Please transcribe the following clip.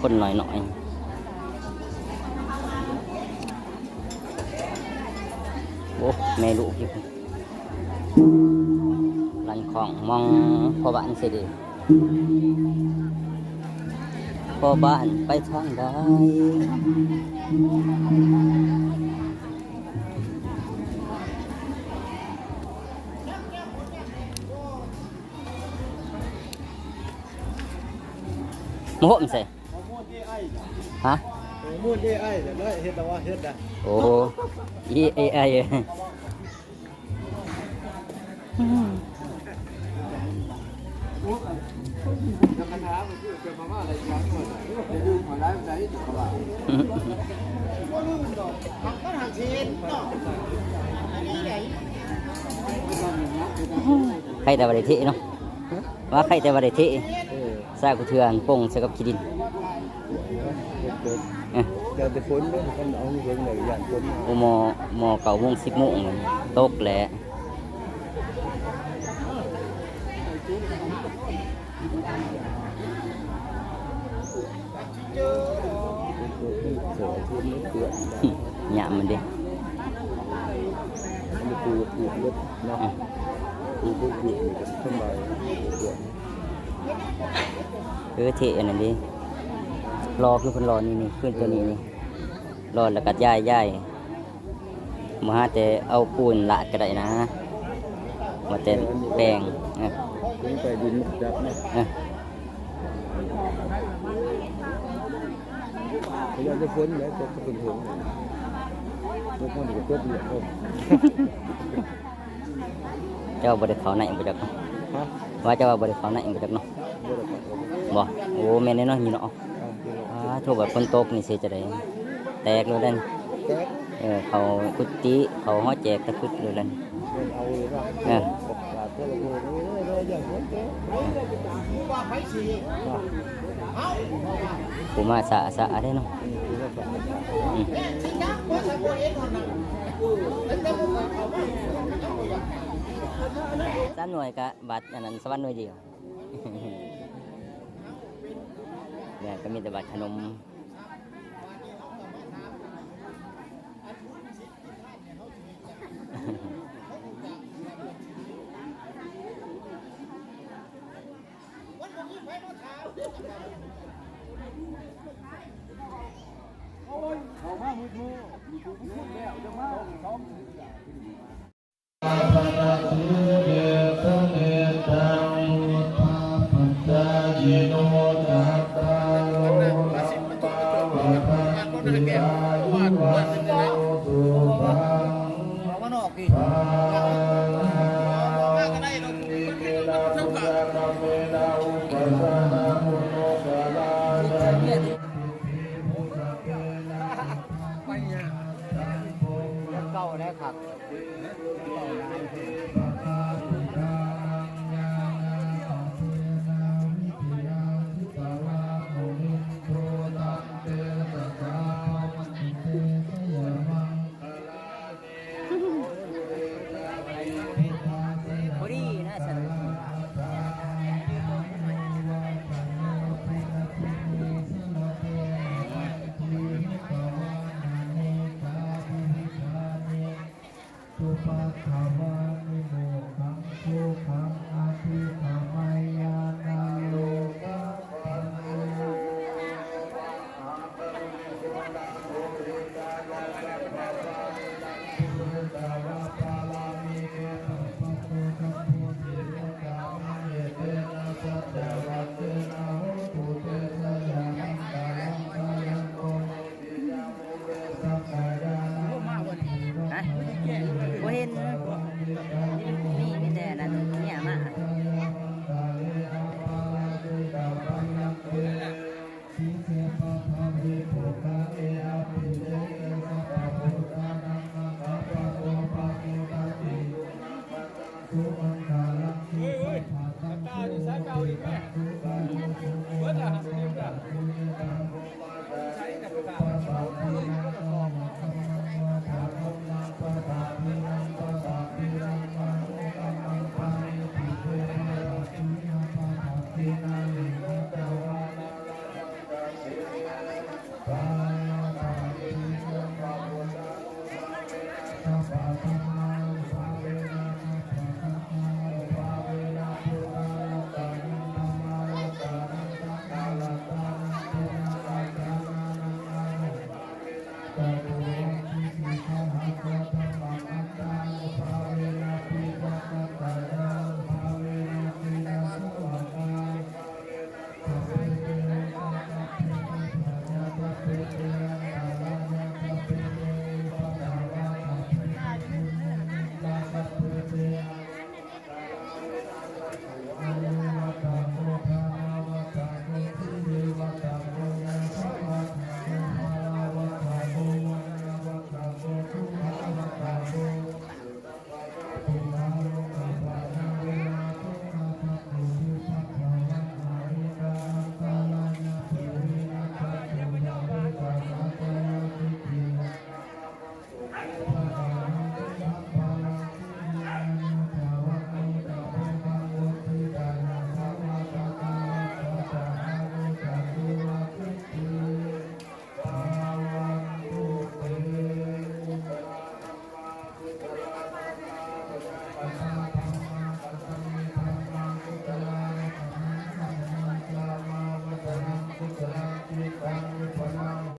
คนหน่อยโอ้แม่ลูกอยู่รันของมองพ่อบ้านเสียดีพ่อบ้านไปทางใดโมโหมันใส่ฮะมูนAI เดี๋ยวเฮ็ดแต่ว่าเฮ็ดได้โอ้ AI คาถามันคือเกี่ยวกับอะไรอย่างเงี้ยจะดูหัวร้ายใจถูกป่ะก็รู้ดอกมันก็ทางเช่นเนาะอันนี้ไหนใครแต่บริเทเนาะว่าใครแต่บริเทใส่กุเทือนป่งใส่กับขี้ดินเดี๋ยวจะฝนด้วยมันเอาเรื่องไหนอย่างฝนโอ้มอเก่าวง10 โมงตกแหละหยามมันดิมันปูรถเนาะปูกับสบายเทอันนั้นดิรอคือคนรอนี่ขึ้นตัวนี้นี่รอแล้วก็ย่ายมาหาแต่เอาปูนละก็ได้นะมาแต่แป้งไปดินจับนะพยายามจะฝนแล้วจะเป็นถึงแล้วก็จะเกิดเหลืองเจ้าบริเขาไหนบ่จักว่าเจ้าบริเขาไหนบ่จักเนาะบ่โอ้แม่นเนาะนี่เนาะทั่วแบบฝนตกนี่สิจะได้แตกเลยนั่นเขากุฏิเขาฮ้อแจกตะกุดเลยนั่นกูมาสะได้เนาะ3 หน่วยกะบัตรอันนั้นสวรรค์หน่วยเดียวเนี่ยก็มีแต่บัตรขนมเอามามือมีผู้พูดแล้วจะมาซ้อมเดชเนตังพุทธปัจจายโน